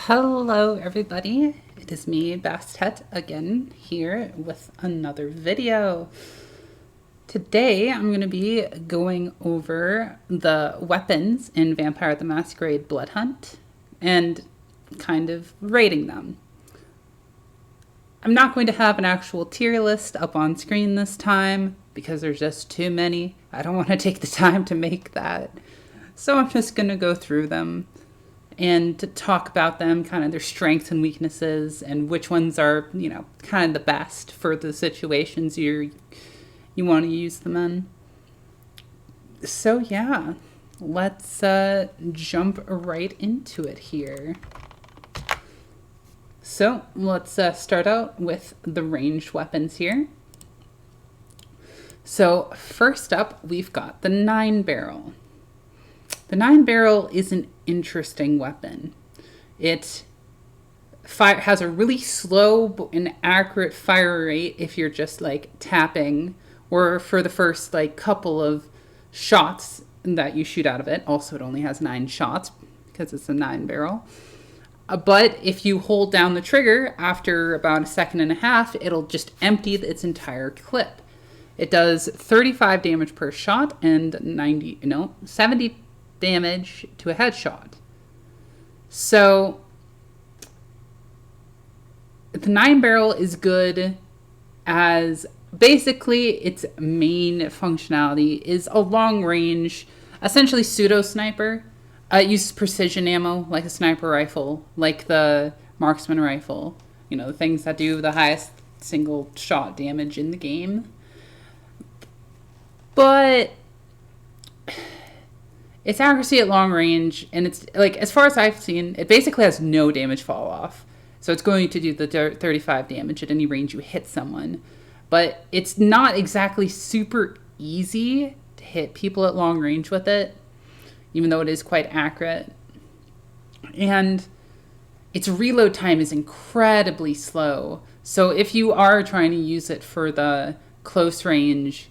Hello everybody, it is me, Bastet, again here with another video. Today I'm going to be going over the weapons in Vampire the Masquerade Bloodhunt and kind of rating them. I'm not going to have an actual tier list up on screen this time because there's just too many. I don't want to take the time to make that. So I'm just going to go through them and to talk about them, kind of their strengths and weaknesses, and which ones are, kind of the best for the situations you want to use them in. So yeah, let's jump right into it here. So let's start out with the ranged weapons here. So first up, we've got the 9-barrel. The 9-barrel is an interesting weapon. It has a really slow and accurate fire rate if you're just like tapping, or for the first like couple of shots that you shoot out of it. Also, it only has 9 shots because it's a 9-barrel. But if you hold down the trigger after about a second and a half, it'll just empty its entire clip. It does 35 damage per shot and 70 damage to a headshot. So the 9-barrel is good as basically its main functionality is a long range, essentially pseudo sniper. It uses precision ammo like a sniper rifle, like the Marksman Rifle, the things that do the highest single shot damage in the game. But its accuracy at long range, and it's like, as far as I've seen, it basically has no damage fall off. So it's going to do the 35 damage at any range you hit someone. But it's not exactly super easy to hit people at long range with it, even though it is quite accurate. And its reload time is incredibly slow. So if you are trying to use it for the close range,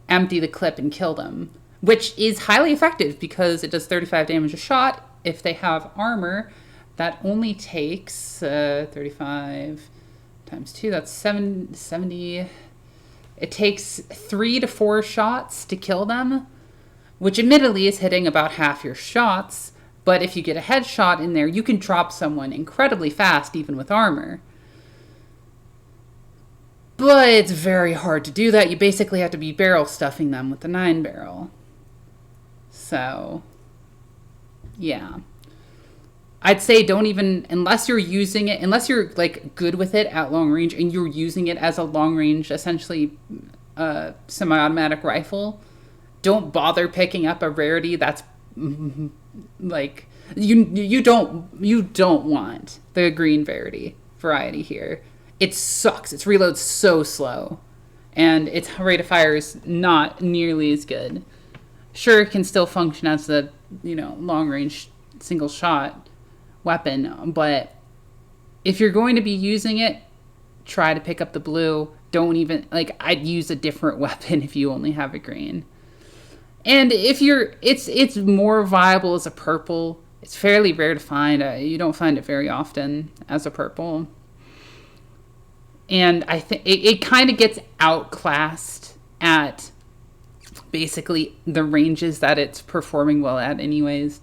empty the clip and kill them, which is highly effective because it does 35 damage a shot. If they have armor, that only takes 35 times 2, that's 70. It takes 3 to 4 shots to kill them, which admittedly is hitting about half your shots. But if you get a headshot in there, you can drop someone incredibly fast, even with armor. But it's very hard to do that. You basically have to be barrel stuffing them with the 9-barrel. So, yeah. I'd say don't even, unless you're using it, unless you're like good with it at long range and you're using it as a long range, essentially semi-automatic rifle, don't bother picking up a rarity that's like, you don't want the green variety here. It sucks. Its reload's so slow, and its rate of fire is not nearly as good. Sure, it can still function as a, long-range single-shot weapon, but if you're going to be using it, try to pick up the blue. Don't even, I'd use a different weapon if you only have a green. And if it's more viable as a purple. It's fairly rare to find. You don't find it very often as a purple. And I think it kind of gets outclassed at basically the ranges that it's performing well at anyways.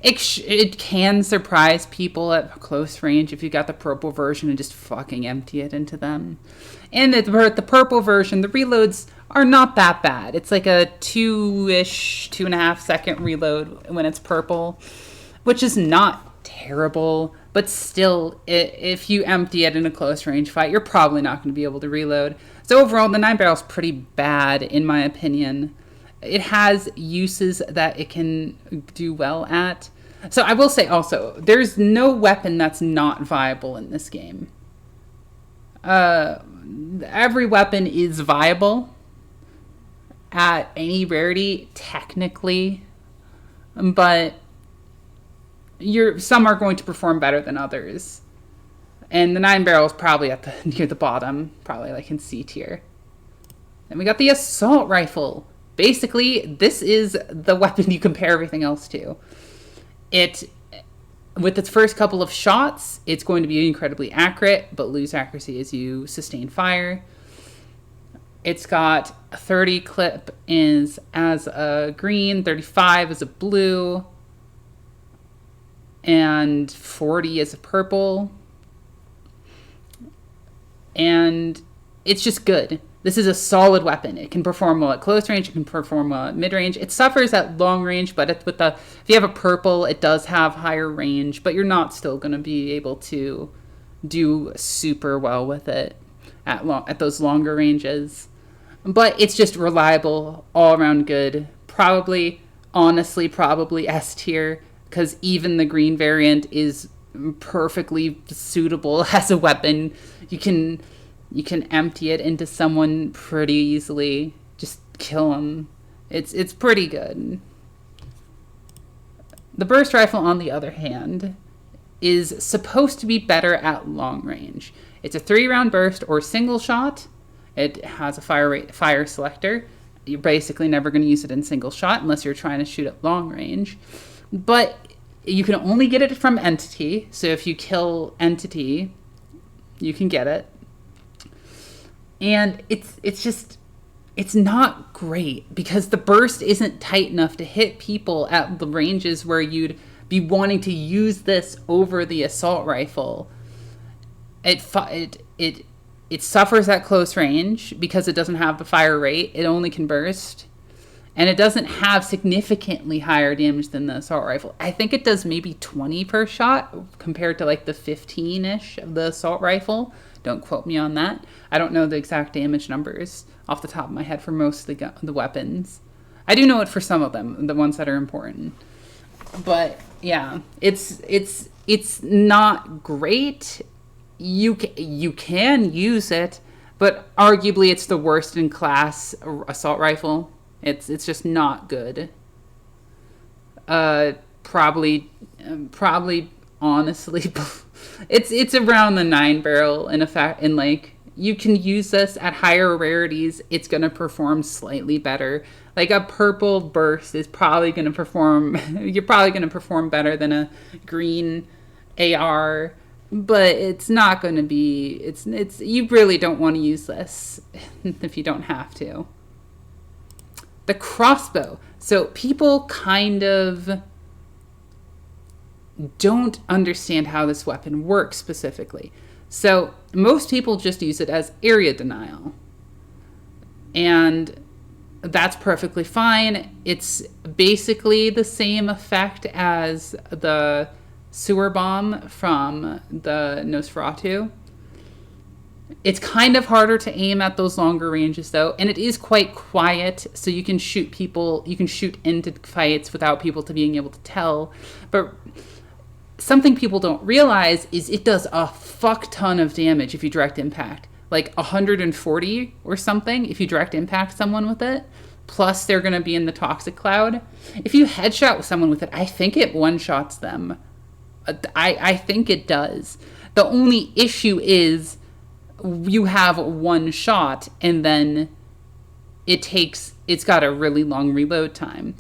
It can surprise people at close range if you got the purple version and just fucking empty it into them. And the purple version, the reloads are not that bad. It's like a 2.5 second reload when it's purple, which is not terrible. But still, if you empty it in a close range fight, you're probably not going to be able to reload. So overall, the 9-barrel is pretty bad, in my opinion. It has uses that it can do well at. So I will say also, there's no weapon that's not viable in this game. Every weapon is viable at any rarity, technically. But some are going to perform better than others. And the 9-barrel is probably near the bottom, probably like in C tier. Then we got the assault rifle. Basically, this is the weapon you compare everything else to. It with its first couple of shots, it's going to be incredibly accurate, but lose accuracy as you sustain fire. It's got 30 clip as a green, 35 as a blue, and 40 as a purple. And it's just good. This is a solid weapon. It can perform well at close range. It can perform well at mid range. It suffers at long range, but if you have a purple, it does have higher range, but you're not still going to be able to do super well with it at those longer ranges. But it's just reliable, all around good. Honestly, probably S tier, because even the green variant is perfectly suitable as a weapon. You can empty it into someone pretty easily. Just kill them. It's pretty good. The burst rifle, on the other hand, is supposed to be better at long range. It's a 3-round burst or single shot. It has a fire selector. You're basically never going to use it in single shot unless you're trying to shoot at long range. But you can only get it from entity. So if you kill entity, you can get it. And it's not great because the burst isn't tight enough to hit people at the ranges where you'd be wanting to use this over the assault rifle. It suffers at close range because it doesn't have the fire rate. It only can burst. And it doesn't have significantly higher damage than the assault rifle. I think it does maybe 20 per shot compared to like the 15-ish of the assault rifle. Don't quote me on that. I don't know the exact damage numbers off the top of my head for most of the weapons. I do know it for some of them, the ones that are important. But yeah, it's not great. You can use it, but arguably it's the worst in class assault rifle. It's just not good. Probably honestly, it's around the 9-barrel in effect. And like, you can use this at higher rarities. It's gonna perform slightly better. Like a purple burst is probably gonna perform. You're probably gonna perform better than a green AR. But it's not going to be, it's you really don't want to use this if you don't have to. The crossbow. So people kind of don't understand how this weapon works specifically. So most people just use it as area denial. And that's perfectly fine. It's basically the same effect as the sewer bomb from the Nosferatu. It's kind of harder to aim at those longer ranges though, and it is quite quiet, so you can shoot into fights without people being able to tell. But something people don't realize is it does a fuck ton of damage if you direct impact. Like 140 or something if you direct impact someone with it. Plus they're going to be in the toxic cloud. If you headshot with someone with it, I think it one-shots them. I think it does. The only issue is you have one shot and then it's got a really long reload time.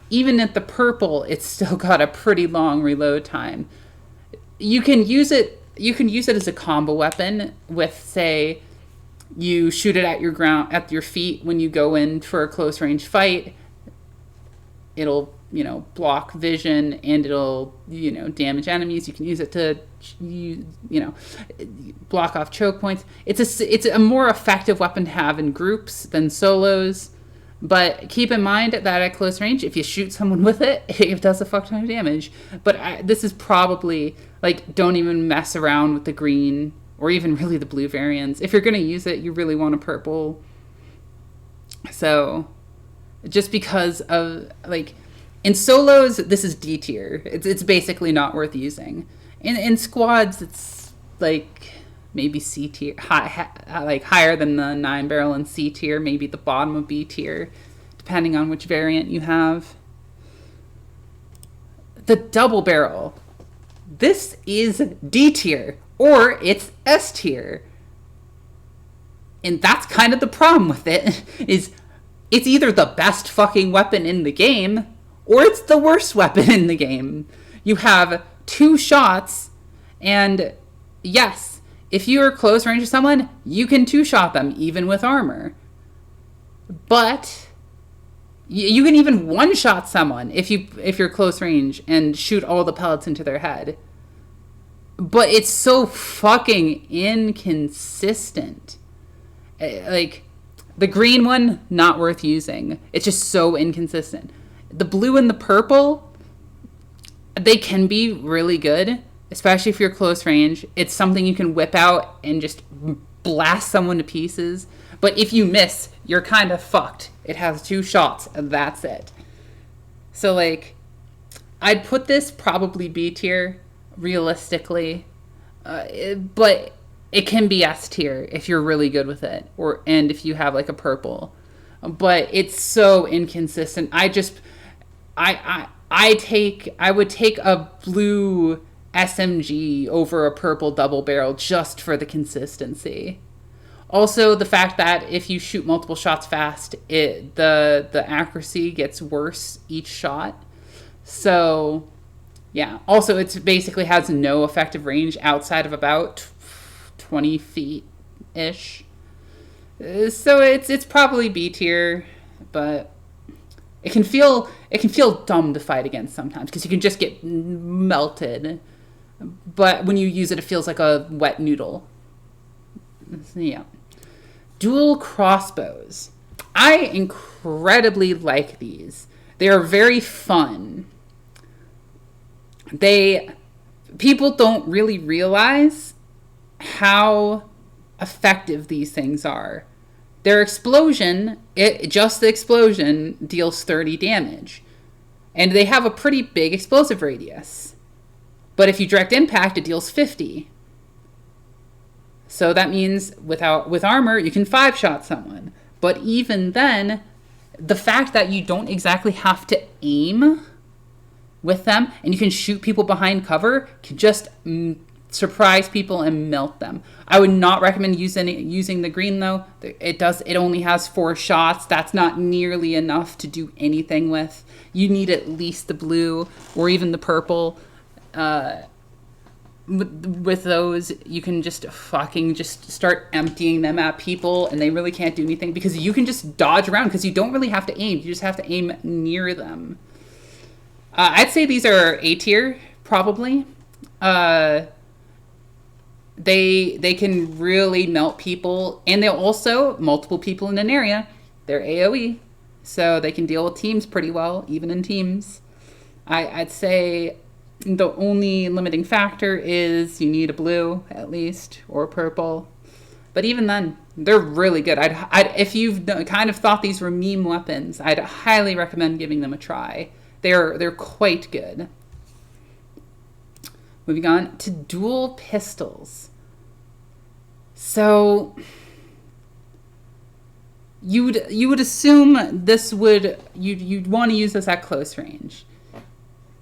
Even at the purple, it's still got a pretty long reload time. You can use it as a combo weapon with, say, you shoot it at your feet when you go in for a close range fight. It'll block vision and it'll, damage enemies. You can use it to, block off choke points. It's a more effective weapon to have in groups than solos. But keep in mind that at close range, if you shoot someone with it, it does a fuck ton of damage. But this is probably, don't even mess around with the green or even really the blue variants. If you're going to use it, you really want a purple. So, just because of, in solos, this is D tier. It's basically not worth using. In squads, it's maybe C tier, higher than the 9-barrel, and C tier, maybe the bottom of B tier, depending on which variant you have. The double barrel. This is D tier, or it's S tier. And that's kind of the problem with it, is it's either the best fucking weapon in the game, or it's the worst weapon in the game. You have 2 shots, and yes, if you are close range to someone, you can 2-shot them even with armor. But you can even 1-shot someone if you're close range and shoot all the pellets into their head. But it's so fucking inconsistent. Like, the green one, not worth using. It's just so inconsistent. The blue and the purple, they can be really good, especially if you're close range. It's something you can whip out and just blast someone to pieces. But if you miss, you're kind of fucked. It has 2 shots, and that's it. So, like, I'd put this probably B tier, realistically. But it can be S tier if you're really good with it, and if you have, like, a purple. But it's so inconsistent. I would take a blue SMG over a purple double barrel just for the consistency. Also, the fact that if you shoot multiple shots fast, the accuracy gets worse each shot. So, yeah. Also, it basically has no effective range outside of about 20 feet-ish. So it's probably B tier, but it can feel dumb to fight against sometimes because you can just get melted. But when you use it, it feels like a wet noodle. Yeah. Dual crossbows. I incredibly like these. They are very fun. People don't really realize how effective these things are. Their explosion, just the explosion, deals 30 damage. And they have a pretty big explosive radius. But if you direct impact, it deals 50. So that means with armor, you can 5-shot someone. But even then, the fact that you don't exactly have to aim with them, and you can shoot people behind cover, can just surprise people and melt them. I would not recommend using the green, though. It only has 4 shots. That's not nearly enough to do anything with. You need at least the blue or even the purple. With those, you can just start emptying them at people, and they really can't do anything because you can just dodge around because you don't really have to aim. You just have to aim near them. I'd say these are A tier, probably. They can really melt people, and they'll also multiple people in an area. They're AoE, so they can deal with teams pretty well, even in teams. I'd say the only limiting factor is you need a blue at least or a purple, but even then, they're really good. If you've kind of thought these were meme weapons, I'd highly recommend giving them a try. They're quite good. Moving on to dual pistols. So you would assume you'd want to use this at close range.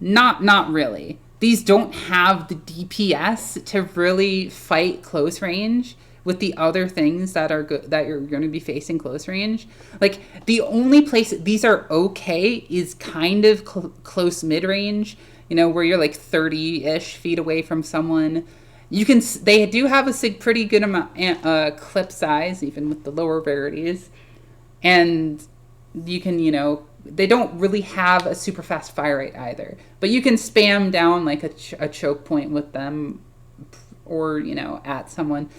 Not really. These don't have the DPS to really fight close range with the other things that you're going to be facing close range. Like, the only place these are okay is kind of close mid-range, where you're like 30-ish feet away from someone. They do have a pretty good amount clip size, even with the lower rarities. And you can, they don't really have a super fast fire rate either. But you can spam down like a choke point with them or, at someone.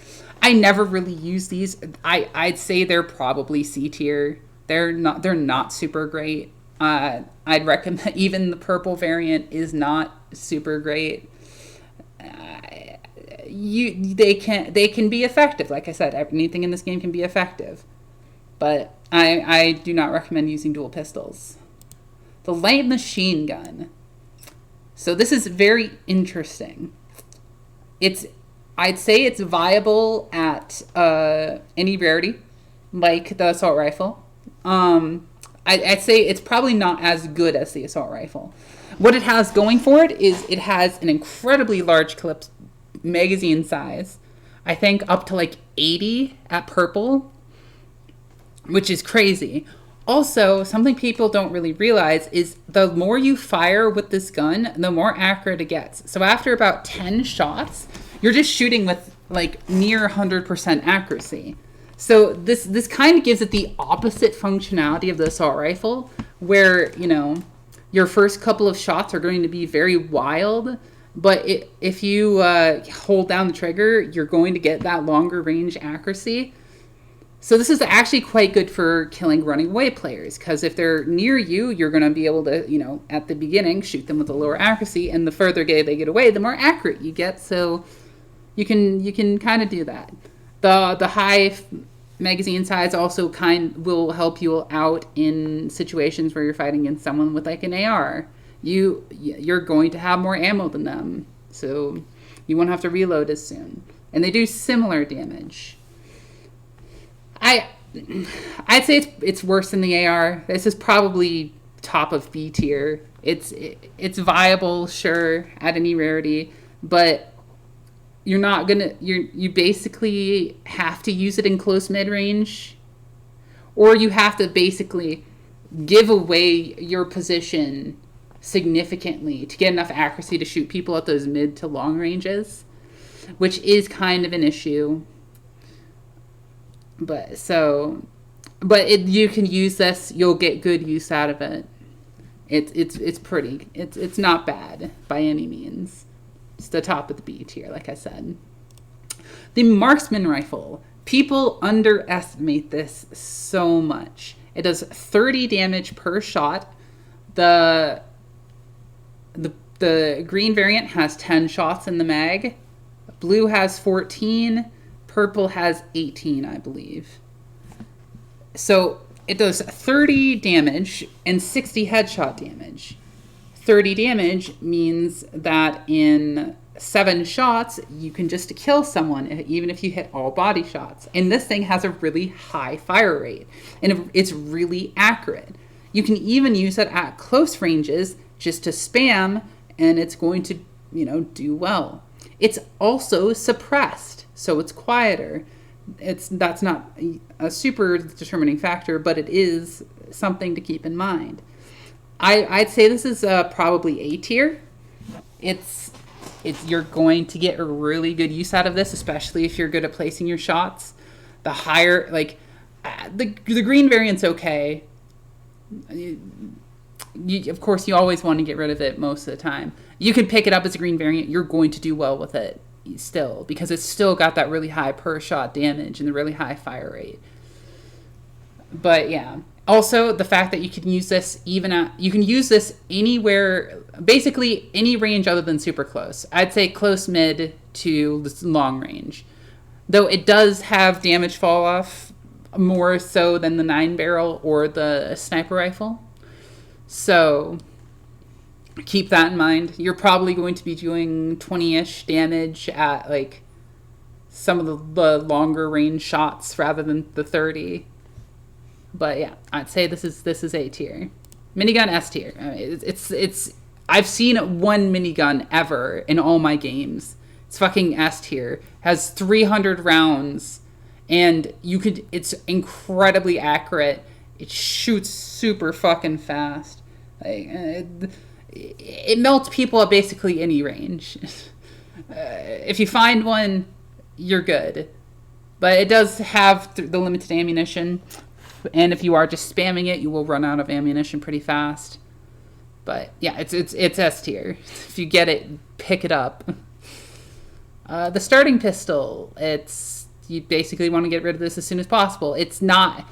I never really use these. I'd say they're probably C tier. They're not super great. I'd recommend even the purple variant is not super great. They can be effective. Like I said, anything in this game can be effective. But I do not recommend using dual pistols. The light machine gun. So this is very interesting. I'd say it's viable at any rarity, like the assault rifle. I'd say it's probably not as good as the assault rifle. What it has going for it is it has an incredibly large clip magazine size. I think up to like 80 at purple, which is crazy. Also, something people don't really realize is the more you fire with this gun, the more accurate it gets. So after about 10 shots, you're just shooting with like near 100% accuracy. So this kind of gives it the opposite functionality of the assault rifle, where, you know, your first couple of shots are going to be very wild, but if you hold down the trigger, you're going to get that longer range accuracy. So this is actually quite good for killing running away players, because if they're near you, you're going to be able to, you know, at the beginning, shoot them with a lower accuracy, and the further they get away, the more accurate you get. So you can kind of do that. The high magazine size also will help you out in situations where you're fighting against someone with like an AR. You're going to have more ammo than them, so you won't have to reload as soon, and they do similar damage. I'd say it's worse than the AR. This is probably top of B tier. It's viable, sure, at any rarity, but you basically have to use it in close mid range, or you have to basically give away your position significantly to get enough accuracy to shoot people at those mid to long ranges, which is kind of an issue. You can use this. You'll get good use out of it. It's not bad by any means. It's the top of the B tier, like I said. The Marksman Rifle. People underestimate this so much. It does 30 damage per shot. The green variant has 10 shots in the mag. Blue has 14. Purple has 18, I believe. So it does 30 damage and 60 headshot damage. 30 damage means that in 7 shots, you can just kill someone, even if you hit all body shots. And this thing has a really high fire rate, and it's really accurate. You can even use it at close ranges just to spam, and it's going to, do well. It's also suppressed, so it's quieter. That's not a super determining factor, but it is something to keep in mind. I'd say this is probably A tier. You're going to get a really good use out of this, especially if you're good at placing your shots. The higher, the green variant's okay. Of course, you always want to get rid of it most of the time. You can pick it up as a green variant. You're going to do well with it still, because it's still got that really high per shot damage and the really high fire rate. But yeah, also the fact that you can use this you can use this anywhere, basically any range other than super close. I'd say close mid to long range, though it does have damage fall off more so than the 9-barrel or the sniper rifle. So keep that in mind. You're probably going to be doing 20-ish damage at some of the longer range shots rather than the 30. But yeah, I'd say this is A tier. Minigun S tier. It's I've seen one minigun ever in all my games. It's fucking S tier. Has 300 rounds, and it's incredibly accurate. It shoots super fucking fast. It melts people at basically any range. If you find one, you're good. But it does have the limited ammunition, and if you are just spamming it, you will run out of ammunition pretty fast. But yeah, it's S tier. If you get it, pick it up. The starting pistol, you basically want to get rid of this as soon as possible. It's not,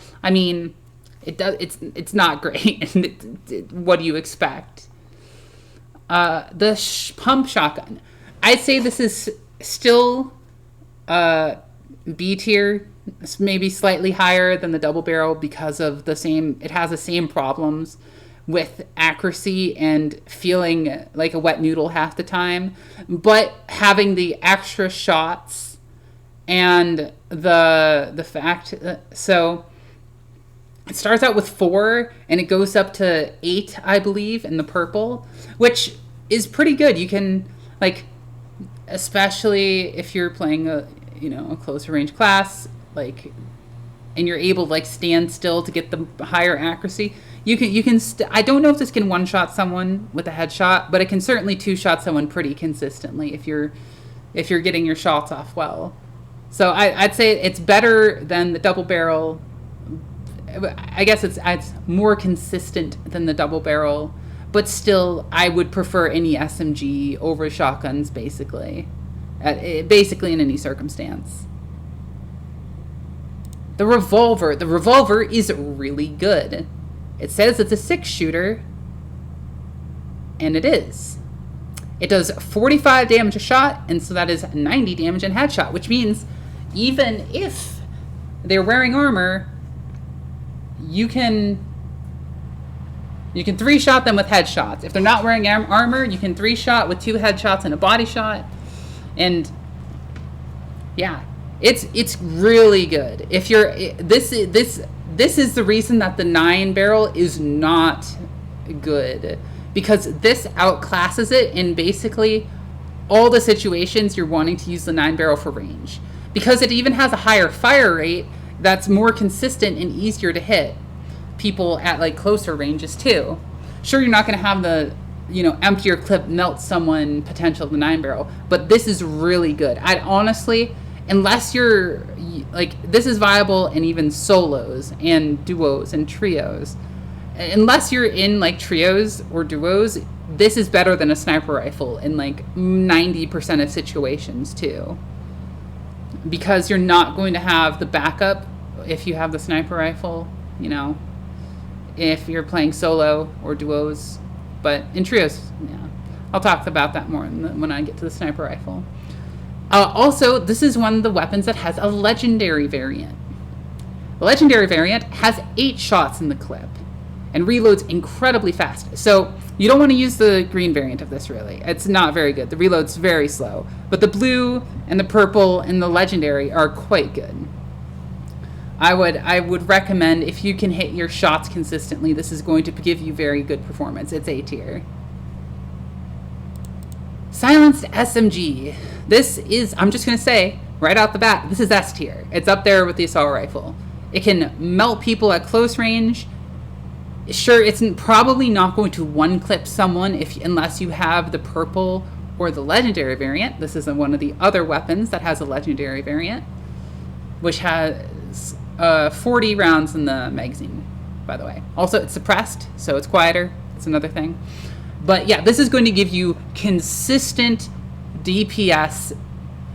it's not great. What do you expect? The pump shotgun. I'd say this is still B tier, maybe slightly higher than the double barrel because of it has the same problems with accuracy and feeling like a wet noodle half the time, but having the extra shots and the fact so it starts out with 4 and it goes up to 8, I believe, in the purple, which is pretty good. You can, especially if you're playing a closer range class, and you're able to like stand still to get the higher accuracy, you can I don't know if this can one-shot someone with a headshot, but it can certainly two-shot someone pretty consistently if you're getting your shots off well. So I'd say it's better than the double barrel. I guess it's more consistent than the double barrel, but still I would prefer any SMG over shotguns basically in any circumstance. The revolver is really good. It says it's a 6-shooter, and it is. It does 45 damage a shot, and so that is 90 damage in headshot, which means even if they're wearing armor, you can 3-shot them with headshots. If they're not wearing armor, you can 3-shot with 2 headshots and a body shot, and yeah, it's really good. If you're this is the reason that the 9-barrel is not good, because this outclasses it in basically all the situations you're wanting to use the 9-barrel for range. Because it even has a higher fire rate that's more consistent and easier to hit people at like closer ranges too. Sure, you're not going to have the, emptier clip melt someone potential of the 9-barrel, but this is really good. I'd honestly, unless you're like, this is viable in even solos and duos and trios. Unless you're in like trios or duos, this is better than a sniper rifle in like 90% of situations too. Because you're not going to have the backup if you have the sniper rifle, if you're playing solo or duos. But in trios, yeah. I'll talk about that more when I get to the sniper rifle. Also, this is one of the weapons that has a legendary variant. The legendary variant has 8 shots in the clip and reloads incredibly fast. So you don't want to use the green variant of this, really. It's not very good. The reload's very slow. But the blue and the purple and the legendary are quite good. I would recommend, if you can hit your shots consistently, this is going to give you very good performance. It's A tier. Silenced SMG. This is, I'm just going to say, right out the bat, this is S tier. It's up there with the assault rifle. It can melt people at close range. Sure, it's probably not going to one-clip someone unless you have the purple or the legendary variant. This is one of the other weapons that has a legendary variant, which has 40 rounds in the magazine, by the way. Also, it's suppressed, so it's quieter. It's another thing. But yeah, this is going to give you consistent DPS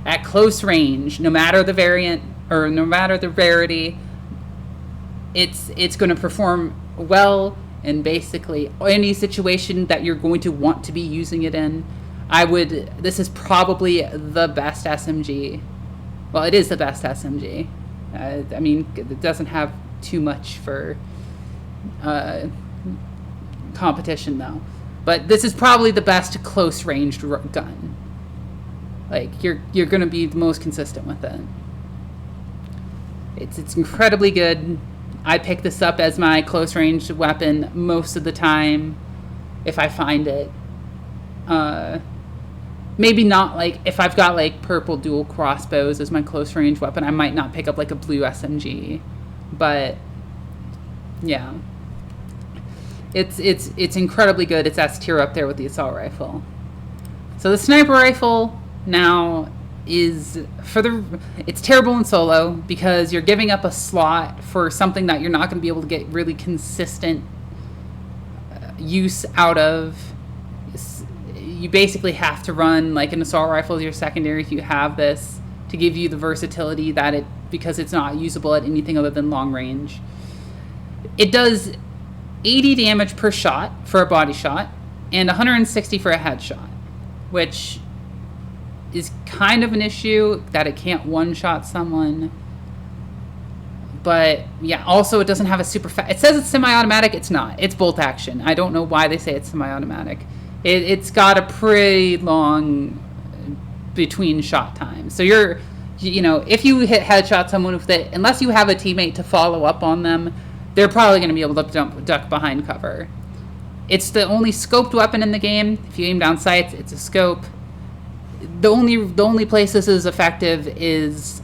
at close range, no matter the variant or no matter the rarity. It's going to perform well in basically any situation that you're going to want to be using it in. This is probably the best SMG. Well, it is the best SMG. I mean, it doesn't have too much for competition though. But this is probably the best close ranged gun. Like, you're going to be the most consistent with it. It's incredibly good. I pick this up as my close range weapon most of the time if I find it. Maybe not, like, if I've got like purple dual crossbows as my close range weapon, I might not pick up like a blue SMG. But yeah. It's incredibly good. It's S tier up there with the assault rifle. So the sniper rifle now is it's terrible in solo because you're giving up a slot for something that you're not going to be able to get really consistent use out of. You basically have to run like an assault rifle as your secondary if you have this to give you the versatility that because it's not usable at anything other than long range. It does 80 damage per shot for a body shot and 160 for a headshot, which is kind of an issue that it can't one-shot someone. But yeah, also it doesn't have a super fast. It says it's semi-automatic. It's not. It's bolt action. I don't know why they say it's semi-automatic. It's got a pretty long between shot time. So if you hit headshot someone with it, unless you have a teammate to follow up on them, they're probably going to be able to duck behind cover. It's the only scoped weapon in the game. If you aim down sights, it's a scope. The only place this is effective is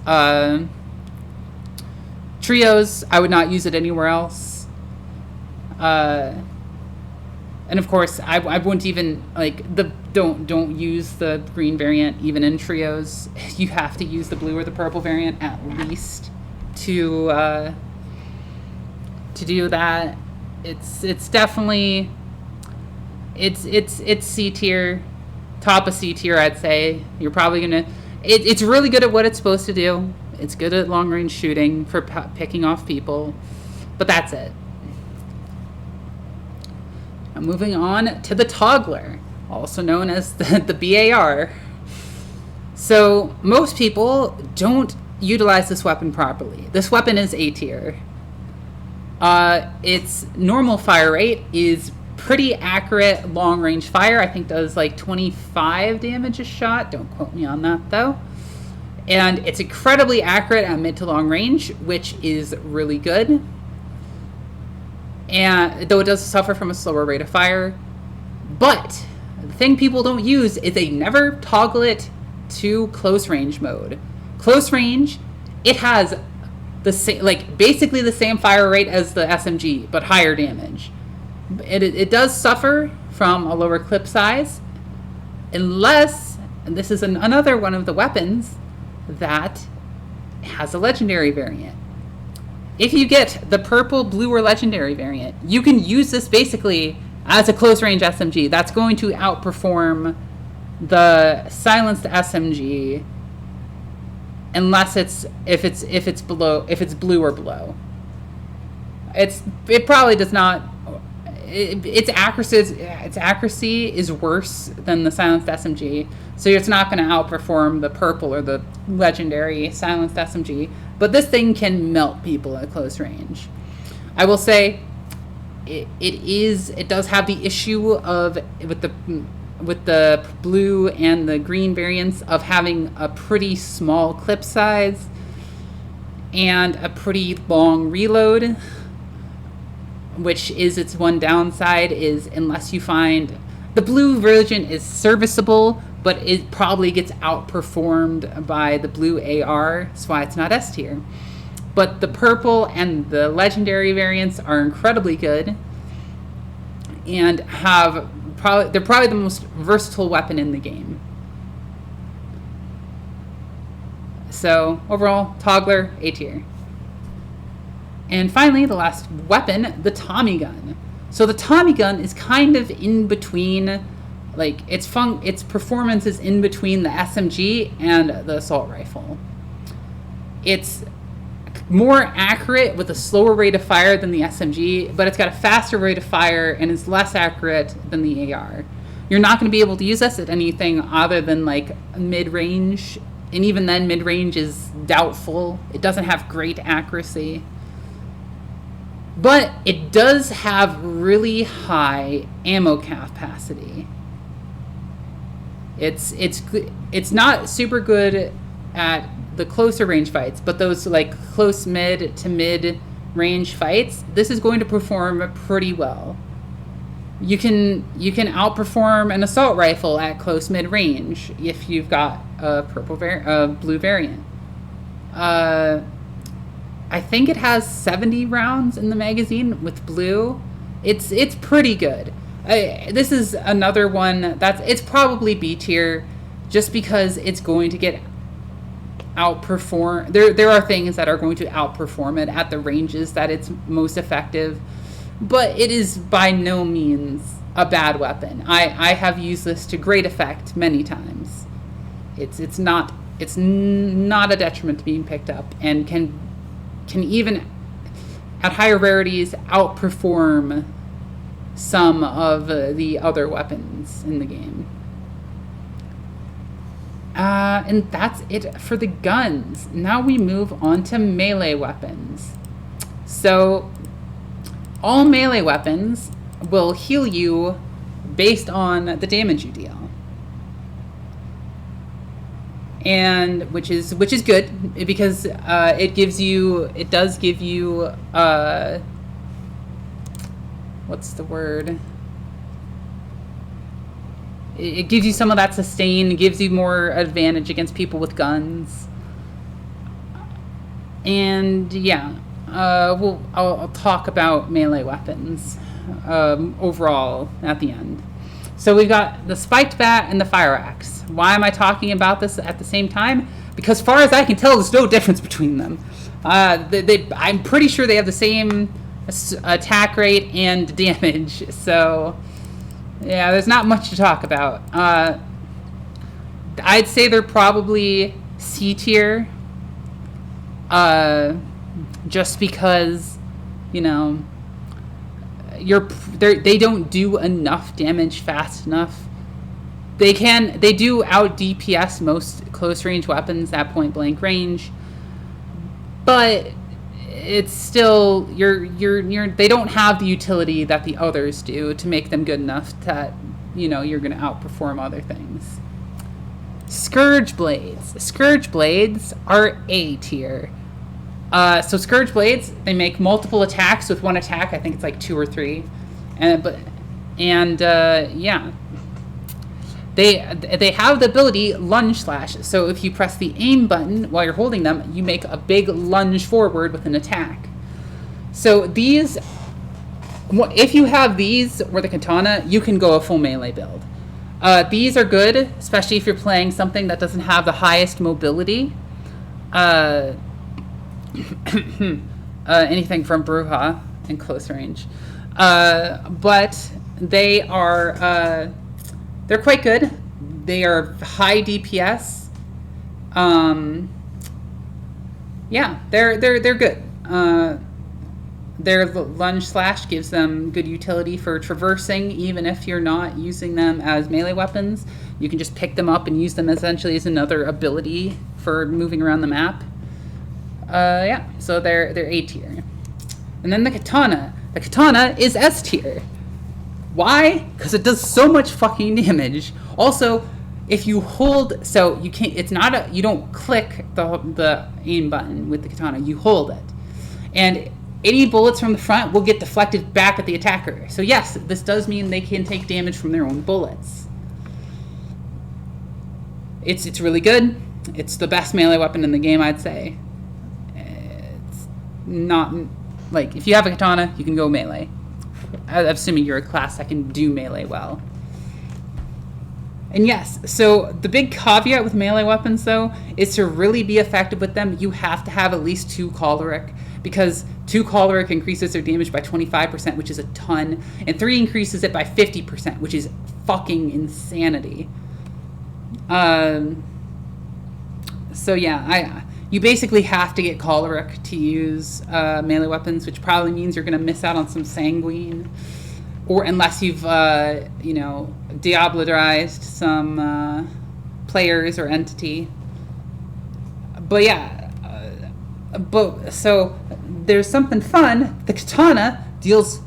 Trios, I would not use it anywhere else. And of course, I wouldn't even don't use the green variant even in trios. You have to use the blue or the purple variant at least to do that. It's definitely it's C tier, top of C tier, I'd say. You're probably gonna. It's really good at what it's supposed to do. It's good at long range shooting for picking off people, but that's it. Now moving on to the Toggler, also known as the BAR. So most people don't utilize this weapon properly. This weapon is A tier. Its normal fire rate is pretty accurate long range fire. I think does like 25 damage a shot. Don't quote me on that though. And it's incredibly accurate at mid to long range, which is really good. And though it does suffer from a slower rate of fire. But the thing people don't use is they never toggle it to close range mode. Close range, it has the same, like basically the same fire rate as the SMG, but higher damage. It does suffer from a lower clip size, unless, and this is another one of the weapons that has a legendary variant. If you get the purple, blue, or legendary variant, you can use this basically as a close range SMG. That's going to outperform the silenced SMG, unless if it's blue or below. It probably does not. Its accuracy is worse than the silenced SMG, so it's not going to outperform the purple or the legendary silenced SMG. But this thing can melt people at close range. I will say, it does have the issue of with the blue and the green variants of having a pretty small clip size and a pretty long reload, which is its one downside. Is unless you find the blue version is serviceable, but it probably gets outperformed by the blue AR. That's why it's not S tier. But the purple and the legendary variants are incredibly good and they're probably the most versatile weapon in the game. So overall, Toggler, A tier. And finally, the last weapon, the Tommy gun. So the Tommy gun is kind of in between, like its performance is in between the SMG and the assault rifle. It's more accurate with a slower rate of fire than the SMG, but it's got a faster rate of fire and is less accurate than the AR. You're not going to be able to use this at anything other than like mid-range, and even then mid-range is doubtful. It doesn't have great accuracy. But it does have really high ammo capacity. It's not super good at the closer range fights, but those like close mid to mid range fights, this is going to perform pretty well. You can outperform an assault rifle at close mid range if you've got a blue variant. I think it has 70 rounds in the magazine with blue. It's pretty good. This is another one it's probably B tier, just because it's going to get outperform. There are things that are going to outperform it at the ranges that it's most effective, but it is by no means a bad weapon. I have used this to great effect many times. It's not a detriment to being picked up, and can even at higher rarities outperform some of the other weapons in the game. And that's it for the guns. Now we move on to melee weapons. So all melee weapons will heal you based on the damage you deal. And which is good, because it does give you what's the word? It gives you some of that sustain. It gives you more advantage against people with guns. And yeah, I'll talk about melee weapons overall at the end. So we've got the spiked bat and the fire axe. Why am I talking about this at the same time? Because as far as I can tell, there's no difference between them. I'm pretty sure they have the same attack rate and damage. So yeah, there's not much to talk about. I'd say they're probably C tier. Just because, you know, they don't do enough damage fast enough. They do out DPS most close range weapons at point blank range, but it's still they don't have the utility that the others do to make them good enough that, you know, you're going to outperform other things. Scourge Blades. Scourge Blades are A tier. So Scourge Blades, they make multiple attacks with one attack. I think it's like 2 or 3, yeah, they have the ability lunge slash. So if you press the aim button while you're holding them, you make a big lunge forward with an attack. So these, if you have these or the katana, you can go a full melee build. These are good, especially if you're playing something that doesn't have the highest mobility. Anything from Bruja in close range. But they are, they're quite good. They are high DPS. Yeah, they're good. Their lunge slash gives them good utility for traversing, even if you're not using them as melee weapons. You can just pick them up and use them essentially as another ability for moving around the map. Yeah, so they're A tier. And then the katana. The katana is S tier. Why? Because it does so much fucking damage. Also, if you hold, so you can't, it's not a, you don't click the aim button with the katana, you hold it. And any bullets from the front will get deflected back at the attacker. So yes, this does mean they can take damage from their own bullets. It's really good. It's the best melee weapon in the game, I'd say. It's not, like, if you have a katana, you can go melee. I'm assuming you're a class that can do melee well. And yes, so the big caveat with melee weapons, though, is to really be effective with them, you have to have at least 2 choleric, because 2 choleric increases their damage by 25%, which is a ton, and 3 increases it by 50%, which is fucking insanity. So yeah, you basically have to get choleric to use melee weapons, which probably means you're going to miss out on some sanguine, or unless you've you know, Diablo-drized some players or entity. But yeah, so there's something fun. The katana deals,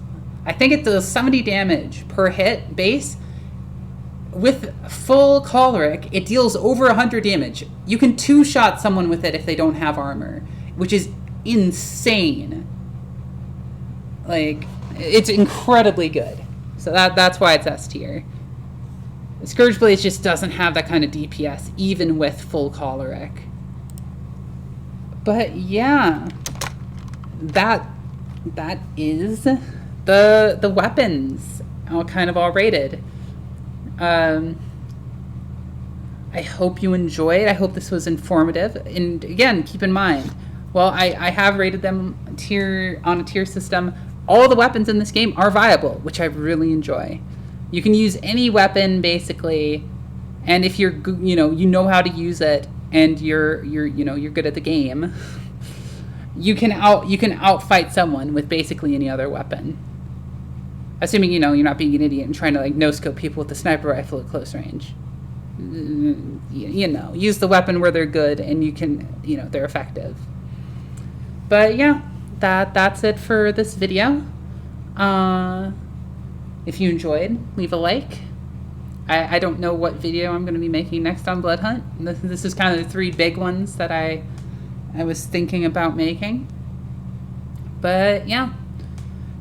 I think it does 70 damage per hit base. With full choleric, it deals over 100 damage. You can 2-shot someone with it if they don't have armor, which is insane. Like, it's incredibly good. So that's why it's S tier. Scourge Blades just doesn't have that kind of DPS, even with full choleric. But yeah, that is the weapons, all kind of all rated. I hope you enjoyed. I hope this was informative. And again, keep in mind, well, I have rated them on a tier system. All the weapons in this game are viable, which I really enjoy. You can use any weapon basically, and if you're, you know how to use it, and you're good at the game, you can outfight someone with basically any other weapon. Assuming, you're not being an idiot and trying to, like, no-scope people with the sniper rifle at close range. Use the weapon where they're good and you can, they're effective. But yeah, that's it for this video. If you enjoyed, leave a like. I don't know what video I'm going to be making next on Bloodhunt. This is kind of the 3 big ones that I was thinking about making. But yeah,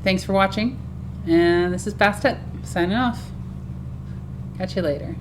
thanks for watching. And this is Bastet, signing off. Catch you later.